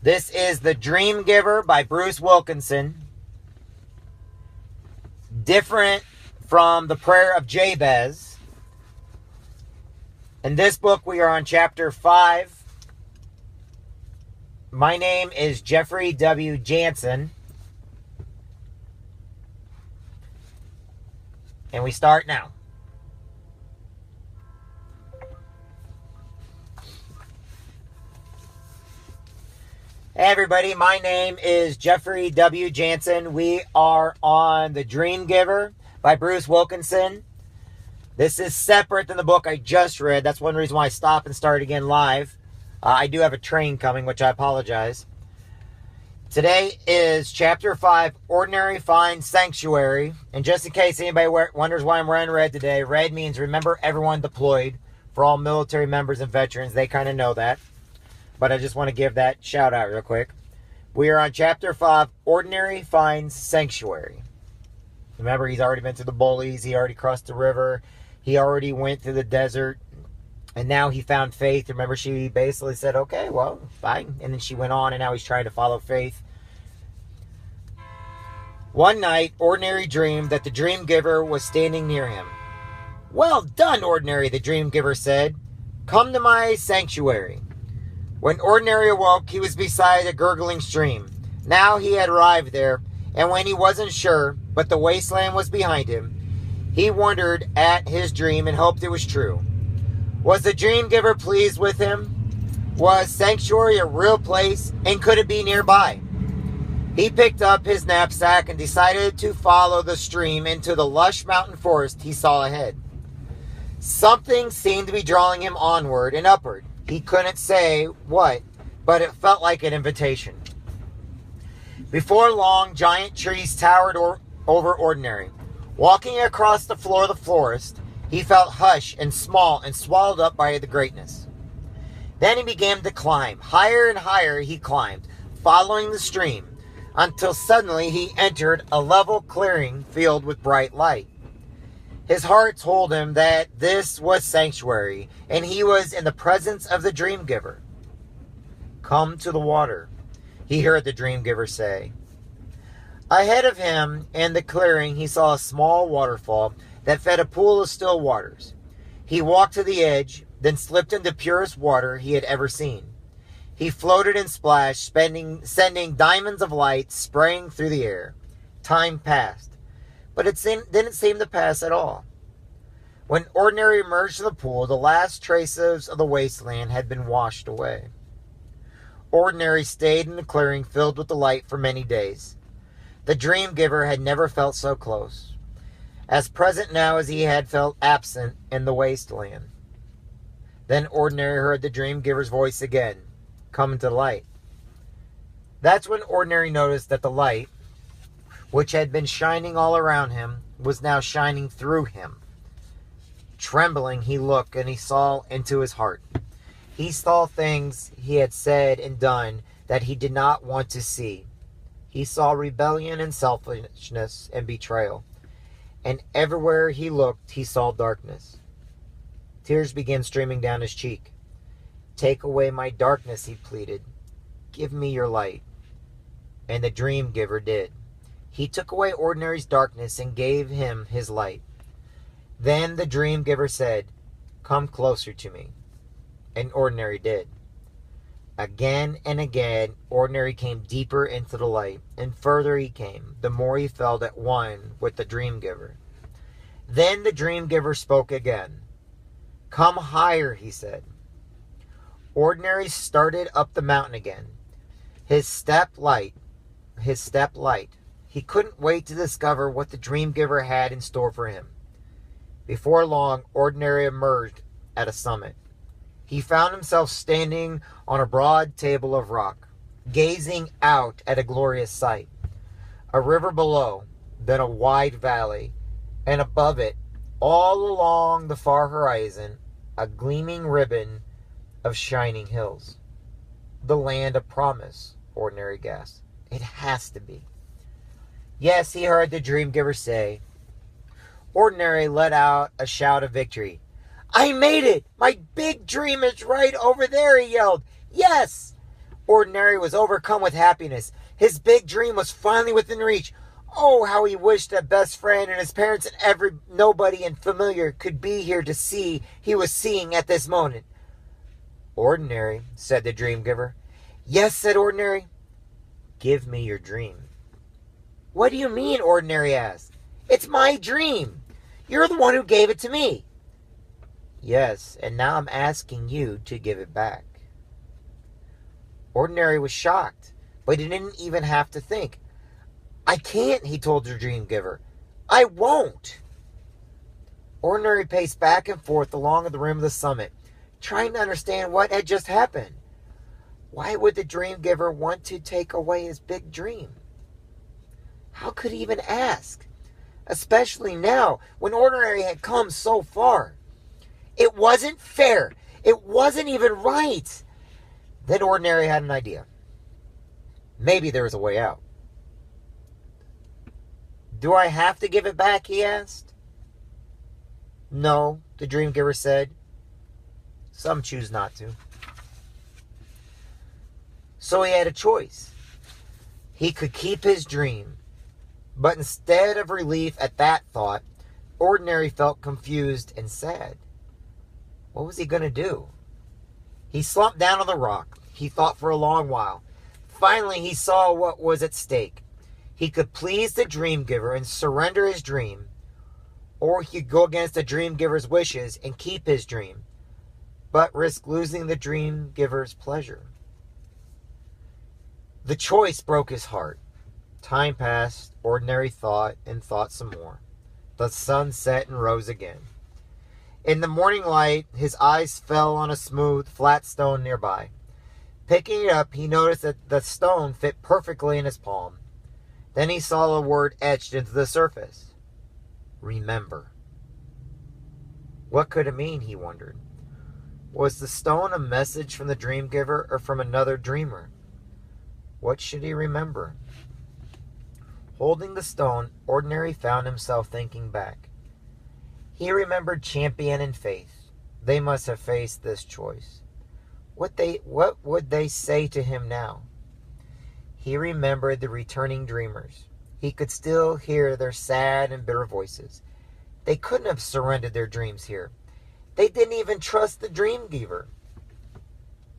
This is The Dream Giver by Bruce Wilkinson. Different from The Prayer of Jabez. In this book, we are on chapter 5. My name is Jeffrey W. Jansen. And we start now. Hey everybody, my name is Jeffrey W. Jansen. We are on The Dream Giver by Bruce Wilkinson. This is separate than the book I just read. That's one reason why I stopped and started again live. I do have a train coming, which I apologize. Today is chapter 5, Ordinary Finds Sanctuary. And just in case anybody wonders why I'm wearing red today, red means remember everyone deployed. For all military members and veterans, they kind of know that. But I just want to give that shout out real quick. We are on chapter 5, Ordinary Finds Sanctuary. Remember, he's already been to the bullies. He already crossed the river. He already went through the desert. And now he found faith. Remember, she basically said, okay, well, fine. And then she went on, and now he's trying to follow faith. One night, Ordinary dreamed that the Dream Giver was standing near him. Well done, Ordinary, the Dream Giver said. Come to my sanctuary. When Ordinary awoke, he was beside a gurgling stream. Now he had arrived there, and when he wasn't sure, but the wasteland was behind him, he wondered at his dream and hoped it was true. Was the Dream Giver pleased with him? Was Sanctuary a real place, and could it be nearby? He picked up his knapsack and decided to follow the stream into the lush mountain forest he saw ahead. Something seemed to be drawing him onward and upward. He couldn't say what, but it felt like an invitation. Before long, giant trees towered over Ordinary. Walking across the floor of the forest, he felt hushed and small and swallowed up by the greatness. Then he began to climb. Higher and higher he climbed, following the stream, until suddenly he entered a level clearing filled with bright light. His heart told him that this was sanctuary, and he was in the presence of the Dream Giver. Come to the water, he heard the Dream Giver say. Ahead of him in the clearing, he saw a small waterfall that fed a pool of still waters. He walked to the edge, then slipped into purest water he had ever seen. He floated and splashed, sending diamonds of light spraying through the air. Time passed. But it didn't seem to pass at all. When Ordinary emerged from the pool, the last traces of the wasteland had been washed away. Ordinary stayed in the clearing filled with the light for many days. The Dream Giver had never felt so close, as present now as he had felt absent in the wasteland. Then Ordinary heard the Dream Giver's voice again, come to the light. That's when Ordinary noticed that the light, which had been shining all around him, was now shining through him. Trembling, he looked, and he saw into his heart. He saw things he had said and done that he did not want to see. He saw rebellion and selfishness and betrayal. And everywhere he looked, he saw darkness. Tears began streaming down his cheek. Take away my darkness, he pleaded. Give me your light. And the Dream Giver did. He took away Ordinary's darkness and gave him his light. Then the Dream Giver said, come closer to me. And Ordinary did. Again and again, Ordinary came deeper into the light, and further he came, the more he felt at one with the Dream Giver. Then the Dream Giver spoke again. Come higher, he said. Ordinary started up the mountain again. His step light. He couldn't wait to discover what the Dream Giver had in store for him. Before long, Ordinary emerged at a summit. He found himself standing on a broad table of rock, gazing out at a glorious sight. A river below, then a wide valley, and above it, all along the far horizon, a gleaming ribbon of shining hills. The land of promise, Ordinary gasped. It has to be. Yes, he heard the Dream Giver say. Ordinary let out a shout of victory. I made it! My big dream is right over there, he yelled. Yes! Ordinary was overcome with happiness. His big dream was finally within reach. Oh, how he wished that best friend and his parents and nobody and familiar could be here to see he was seeing at this moment. Ordinary, said the dream giver. Yes, said Ordinary. Give me your dream. What do you mean, Ordinary asked. It's my dream. You're the one who gave it to me. Yes, and now I'm asking you to give it back. Ordinary was shocked, but he didn't even have to think. I can't, he told the dream giver. I won't. Ordinary paced back and forth along the rim of the summit, trying to understand what had just happened. Why would the dream giver want to take away his big dream? How could he even ask? Especially now, when Ordinary had come so far. It wasn't fair. It wasn't even right. Then Ordinary had an idea. Maybe there was a way out. Do I have to give it back, he asked. No, the dream giver said. Some choose not to. So he had a choice. He could keep his dream, but instead of relief at that thought, Ordinary felt confused and sad. What was he going to do? He slumped down on the rock. He thought for a long while. Finally, he saw what was at stake. He could please the dream giver and surrender his dream, or he could go against the dream giver's wishes and keep his dream, but risk losing the dream giver's pleasure. The choice broke his heart. Time passed. Ordinary thought and thought some more. The sun set and rose again. In the morning light, his eyes fell on a smooth, flat stone nearby. Picking it up, he noticed that the stone fit perfectly in his palm. Then he saw a word etched into the surface. Remember. What could it mean, he wondered. Was the stone a message from the dream giver or from another dreamer? What should he remember? Holding the stone, Ordinary found himself thinking back. He remembered Champion and Faith. They must have faced this choice. What would they say to him now? He remembered the returning dreamers. He could still hear their sad and bitter voices. They couldn't have surrendered their dreams here. They didn't even trust the dream giver.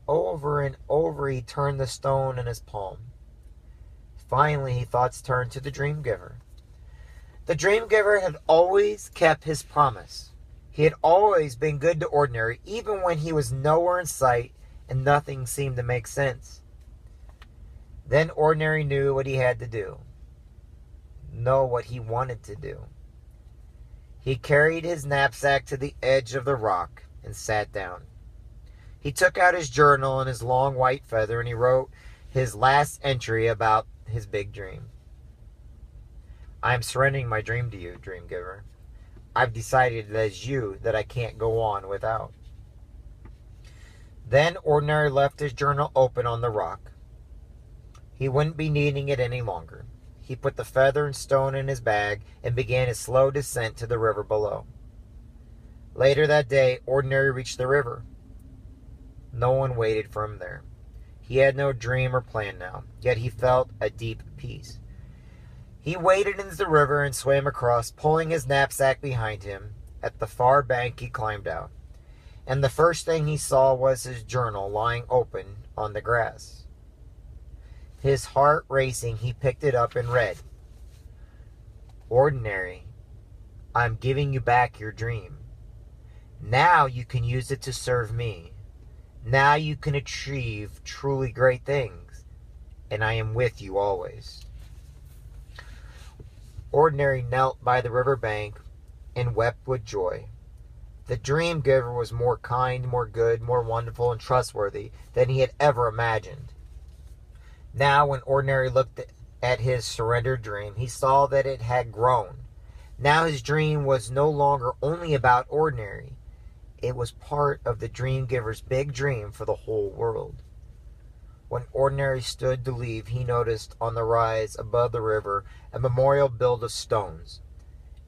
Over and over he turned the stone in his palm. Finally, his thoughts turned to the dream giver. The dream giver had always kept his promise. He had always been good to Ordinary, even when he was nowhere in sight and nothing seemed to make sense. Then Ordinary knew what he had to do. Know what he wanted to do. He carried his knapsack to the edge of the rock and sat down. He took out his journal and his long white feather and he wrote his last entry about his big dream. I am surrendering my dream to you, dream giver. I've decided that it's you that I can't go on without. Then Ordinary left his journal open on the rock. He wouldn't be needing it any longer. He put the feather and stone in his bag and began his slow descent to the river below. Later that day, Ordinary reached the river. No one waited for him there. He had no dream or plan now, yet he felt a deep peace. He waded into the river and swam across, pulling his knapsack behind him. At the far bank he climbed out, and the first thing he saw was his journal lying open on the grass. His heart racing, he picked it up and read, Ordinary, I'm giving you back your dream. Now you can use it to serve me. Now you can achieve truly great things, and I am with you always. Ordinary knelt by the river bank and wept with joy. The dream giver was more kind, more good, more wonderful, and trustworthy than he had ever imagined. Now, when Ordinary looked at his surrendered dream, he saw that it had grown. Now his dream was no longer only about Ordinary. It was part of the dream giver's big dream for the whole world. When Ordinary stood to leave, he noticed on the rise above the river a memorial built of stones.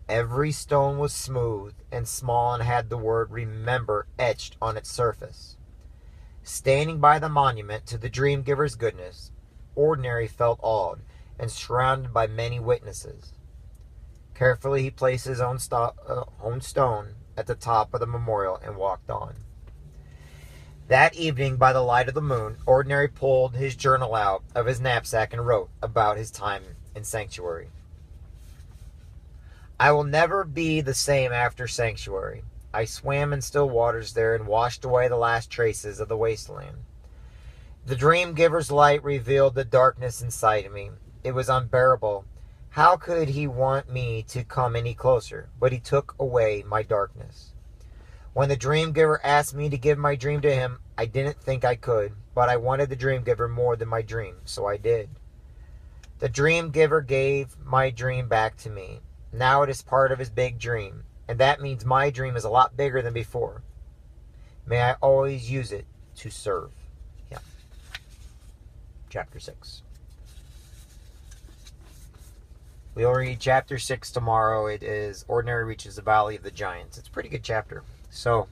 Every stone was smooth and small and had the word remember etched on its surface. Standing by the monument to the dream giver's goodness, Ordinary felt awed and surrounded by many witnesses. Carefully he placed his own stone at the top of the memorial and walked on. That evening, by the light of the moon, Ordinary pulled his journal out of his knapsack and wrote about his time in Sanctuary. I will never be the same after Sanctuary. I swam in still waters there and washed away the last traces of the wasteland. The dream giver's light revealed the darkness inside of me. It was unbearable. How could he want me to come any closer? But he took away my darkness. When the dream giver asked me to give my dream to him, I didn't think I could, but I wanted the dream giver more than my dream, so I did. The dream giver gave my dream back to me. Now it is part of his big dream, and that means my dream is a lot bigger than before. May I always use it to serve him. Chapter 6. We'll read chapter 6 tomorrow. It is Ordinary Reaches the Valley of the Giants. It's a pretty good chapter. So,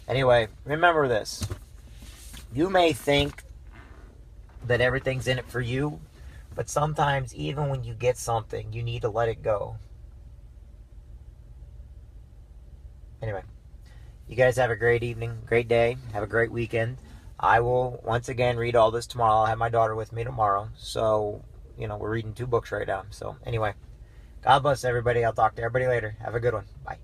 anyway, remember this. You may think that everything's in it for you, but sometimes even when you get something, you need to let it go. Anyway, you guys have a great evening, great day, have a great weekend. I will, once again, read all this tomorrow. I'll have my daughter with me tomorrow. So, we're reading 2 books right now. So, anyway, God bless everybody. I'll talk to everybody later. Have a good one. Bye.